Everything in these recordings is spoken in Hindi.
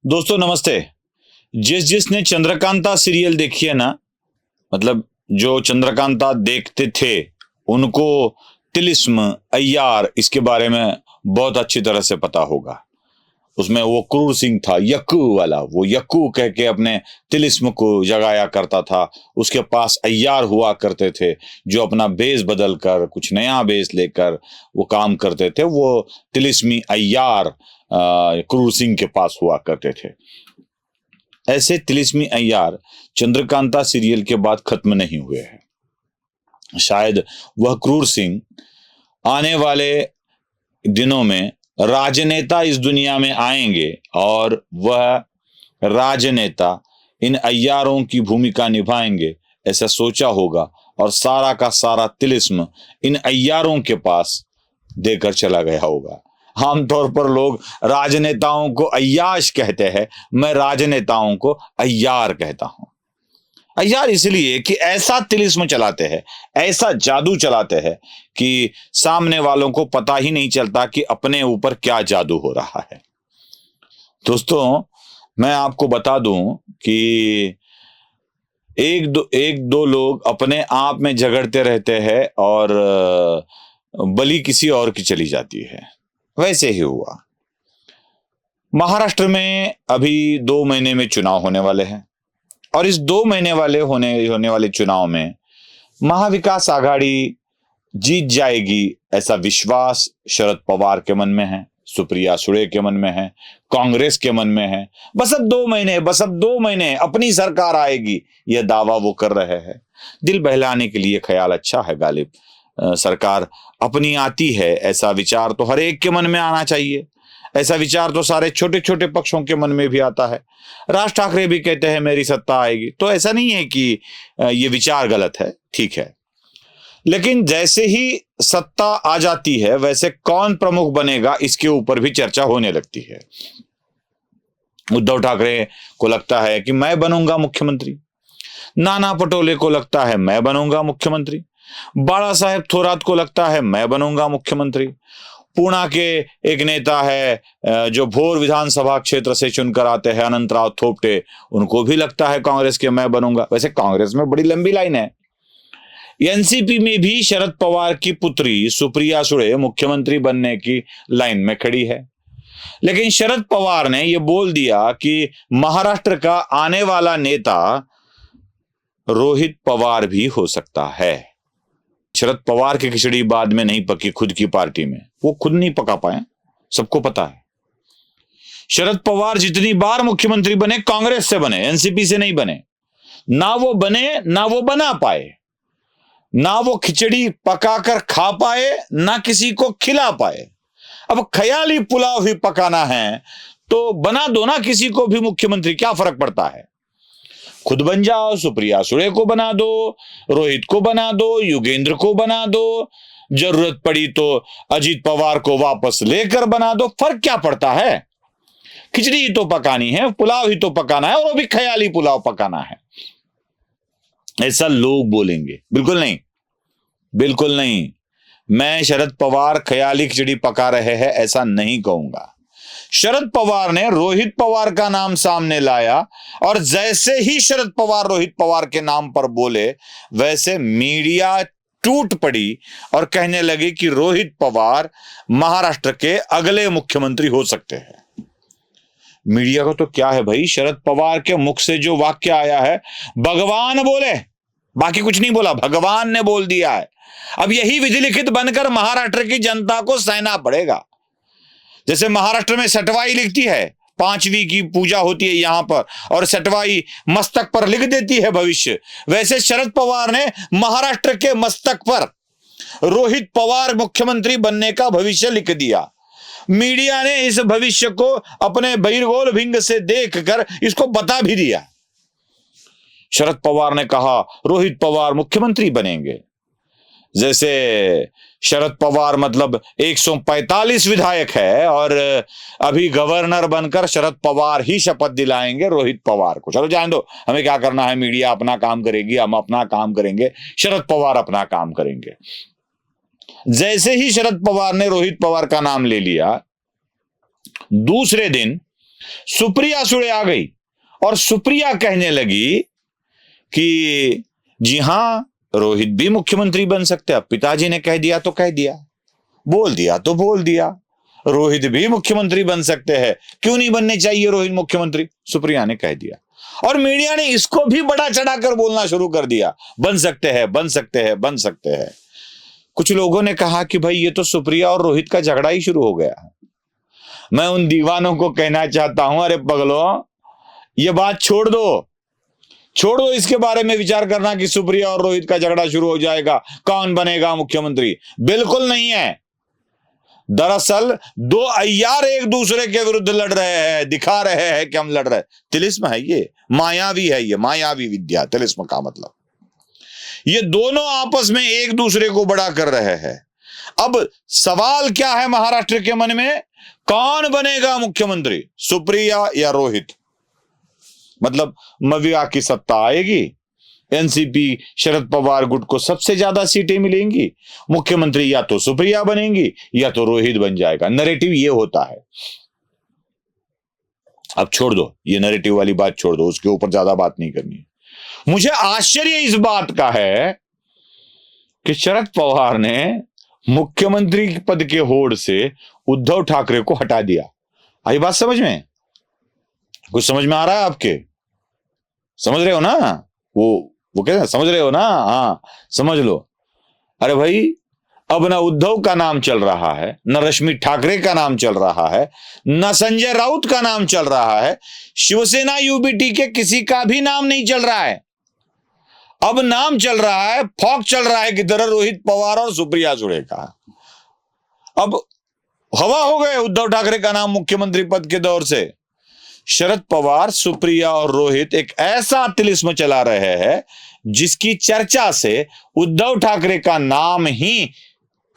दोस्तों नमस्ते। जिसने चंद्रकांता सीरियल देखी है ना, मतलब जो चंद्रकांता देखते थे उनको तिलिस्म अय्यार इसके बारे में बहुत अच्छी तरह से पता होगा। उसमें वो क्रूर सिंह था, यक्कू वाला, वो यक्कू कह के अपने तिलिस्म को जगाया करता था। उसके पास अय्यार हुआ करते थे जो अपना भेष बदल कर कुछ नया भेष लेकर वो काम करते थे। वो तिलिस्मी अय्यार क्रूर सिंह के पास हुआ करते थे। ऐसे तिलिस्मी अय्यार चंद्रकांता सीरियल के बाद खत्म नहीं हुए हैं। शायद वह क्रूर सिंह आने वाले दिनों में राजनेता इस दुनिया में आएंगे और वह राजनेता इन अय्यारों की भूमिका निभाएंगे, ऐसा सोचा होगा और सारा का सारा तिलिस्म इन अय्यारों के पास देकर चला गया होगा। आमतौर पर लोग राजनेताओं को अय्याश कहते हैं, मैं राजनेताओं को अय्यार कहता हूं। अय्यार इसलिए कि ऐसा तिलिस्म चलाते हैं, ऐसा जादू चलाते हैं कि सामने वालों को पता ही नहीं चलता कि अपने ऊपर क्या जादू हो रहा है। दोस्तों मैं आपको बता दूं कि एक दो लोग अपने आप में झगड़ते रहते हैं और बलि किसी और की चली जाती है। वैसे ही हुआ महाराष्ट्र में। अभी 2 महीने में चुनाव होने वाले हैं और इस 2 महीने होने वाले चुनाव में महाविकास आघाड़ी जीत जाएगी, ऐसा विश्वास शरद पवार के मन में है, सुप्रिया सुळे के मन में है, कांग्रेस के मन में है। बस अब 2 महीने अपनी सरकार आएगी, यह दावा वो कर रहे हैं। दिल बहलाने के लिए ख्याल अच्छा है गालिब। सरकार अपनी आती है, ऐसा विचार तो हर एक के मन में आना चाहिए। ऐसा विचार तो सारे छोटे छोटे पक्षों के मन में भी आता है। राज ठाकरे भी कहते हैं मेरी सत्ता आएगी, तो ऐसा नहीं है कि ये विचार गलत है, ठीक है। लेकिन जैसे ही सत्ता आ जाती है वैसे कौन प्रमुख बनेगा इसके ऊपर भी चर्चा होने लगती है। उद्धव ठाकरे को लगता है कि मैं बनूंगा मुख्यमंत्री, नाना पटोले को लगता है मैं बनूंगा मुख्यमंत्री, बाला साहेब थोरात को लगता है मैं बनूंगा मुख्यमंत्री, पूना के एक नेता है जो भोर विधानसभा क्षेत्र से चुनकर आते हैं, अनंतराव थोपटे, उनको भी लगता है कांग्रेस के मैं बनूंगा। वैसे कांग्रेस में बड़ी लंबी लाइन है। एनसीपी में भी शरद पवार की पुत्री सुप्रिया सुळे मुख्यमंत्री बनने की लाइन में खड़ी है। लेकिन शरद पवार ने यह बोल दिया कि महाराष्ट्र का आने वाला नेता रोहित पवार भी हो सकता है। शरद पवार की खिचड़ी बाद में नहीं पकी खुद की पार्टी में, वो खुद नहीं पका पाए, सबको पता है। शरद पवार जितनी बार मुख्यमंत्री बने कांग्रेस से बने, एनसीपी से नहीं बने। ना वो बने ना वो बना पाए, ना वो खिचड़ी पकाकर खा पाए ना किसी को खिला पाए। अब ख्याली पुलाव ही पकाना है तो बना दो ना किसी को भी मुख्यमंत्री, क्या फर्क पड़ता है। खुद बन जाओ, सुप्रिया सुळे को बना दो, रोहित को बना दो, युगेंद्र को बना दो, जरूरत पड़ी तो अजीत पवार को वापस लेकर बना दो, फर्क क्या पड़ता है। खिचड़ी ही तो पकानी है, पुलाव ही तो पकाना है, और वो भी ख्याली पुलाव पकाना है। ऐसा लोग बोलेंगे, बिल्कुल नहीं, बिल्कुल नहीं। मैं शरद पवार ख्याली खिचड़ी पका रहे हैं ऐसा नहीं कहूंगा। शरद पवार ने रोहित पवार का नाम सामने लाया और जैसे ही शरद पवार रोहित पवार के नाम पर बोले वैसे मीडिया टूट पड़ी और कहने लगी कि रोहित पवार महाराष्ट्र के अगले मुख्यमंत्री हो सकते हैं। मीडिया को तो क्या है भाई, शरद पवार के मुख से जो वाक्य आया है भगवान बोले, बाकी कुछ नहीं बोला, भगवान ने बोल दिया है। अब यही विधि लिखित बनकर महाराष्ट्र की जनता को सहना पड़ेगा। जैसे महाराष्ट्र में सटवाई लिखती है, 5वीं की पूजा होती है यहां पर, और सटवाई मस्तक पर लिख देती है भविष्य, वैसे शरद पवार ने महाराष्ट्र के मस्तक पर रोहित पवार मुख्यमंत्री बनने का भविष्य लिख दिया। मीडिया ने इस भविष्य को अपने बहिर्गोल भिंग से देखकर इसको बता भी दिया। शरद पवार ने कहा रोहित पवार मुख्यमंत्री बनेंगे। जैसे शरद पवार मतलब 145 विधायक है और अभी गवर्नर बनकर शरद पवार ही शपथ दिलाएंगे रोहित पवार को। चलो जान दो, हमें क्या करना है, मीडिया अपना काम करेगी, हम अपना काम करेंगे, शरद पवार अपना काम करेंगे। जैसे ही शरद पवार ने रोहित पवार का नाम ले लिया, दूसरे दिन सुप्रिया सुळे आ गई और सुप्रिया कहने लगी कि जी हां, रोहित भी मुख्यमंत्री बन सकते हैं। पिताजी ने कह दिया तो कह दिया, बोल दिया तो बोल दिया, रोहित भी मुख्यमंत्री बन सकते हैं, क्यों नहीं बनने चाहिए रोहित मुख्यमंत्री? सुप्रिया ने कह दिया और मीडिया ने इसको भी बड़ा चढ़ाकर बोलना शुरू कर दिया, बन सकते हैं, बन सकते हैं, बन सकते हैं। कुछ लोगों ने कहा कि भाई ये तो सुप्रिया और रोहित का झगड़ा ही शुरू हो गया। मैं उन दीवानों को कहना चाहता हूं, अरे पगलो, ये बात छोड़ दो, छोड़ दो इसके बारे में विचार करना कि सुप्रिया और रोहित का झगड़ा शुरू हो जाएगा, कौन बनेगा मुख्यमंत्री। बिल्कुल नहीं है। दरअसल दो अय्यार एक दूसरे के विरुद्ध लड़ रहे हैं, दिखा रहे हैं कि हम लड़ रहे हैं। तिलिस्म है ये, मायावी है ये, मायावी विद्या। तिलिस्म का मतलब ये दोनों आपस में एक दूसरे को बड़ा कर रहे हैं। अब सवाल क्या है महाराष्ट्र के मन में, कौन बनेगा मुख्यमंत्री, सुप्रिया या रोहित? मतलब मविया की सत्ता आएगी, एनसीपी शरद पवार गुट को सबसे ज्यादा सीटें मिलेंगी, मुख्यमंत्री या तो सुप्रिया बनेंगी या तो रोहित बन जाएगा। नैरेटिव ये होता है। अब छोड़ दो, ये नैरेटिव वाली बात छोड़ दो, उसके ऊपर ज्यादा बात नहीं करनी। मुझे आश्चर्य इस बात का है कि शरद पवार ने मुख्यमंत्री पद के होड़ से उद्धव ठाकरे को हटा दिया। आई बात समझ में? कुछ समझ में आ रहा है आपके? समझ रहे हो ना? वो कहते हैं समझ रहे हो ना? हाँ समझ लो। अरे भाई, अब ना उद्धव का नाम चल रहा है, न रश्मि ठाकरे का नाम चल रहा है, न संजय राउत का नाम चल रहा है, शिवसेना यूबीटी के किसी का भी नाम नहीं चल रहा है। अब नाम चल रहा है, फौक चल रहा है किधर, रोहित पवार और सुप्रिया सुळे का। अब हवा हो गए उद्धव ठाकरे का नाम मुख्यमंत्री पद के दौर से। शरद पवार, सुप्रिया और रोहित एक ऐसा तिलिस्म चला रहे हैं जिसकी चर्चा से उद्धव ठाकरे का नाम ही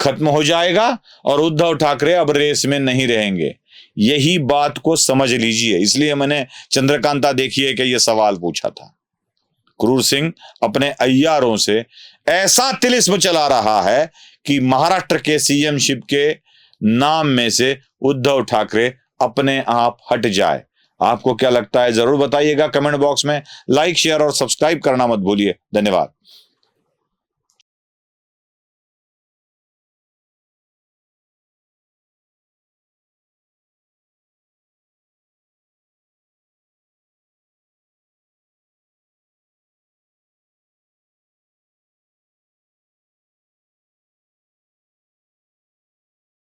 खत्म हो जाएगा और उद्धव ठाकरे अब रेस में नहीं रहेंगे। यही बात को समझ लीजिए। इसलिए मैंने चंद्रकांता देखिए कि यह सवाल पूछा था। क्रूर सिंह अपने अय्यारों से ऐसा तिलिस्म चला रहा है कि महाराष्ट्र के सीएमशिप के नाम में से उद्धव ठाकरे अपने आप हट जाए। आपको क्या लगता है जरूर बताइएगा कमेंट बॉक्स में। लाइक, शेयर और सब्सक्राइब करना मत भूलिए। धन्यवाद।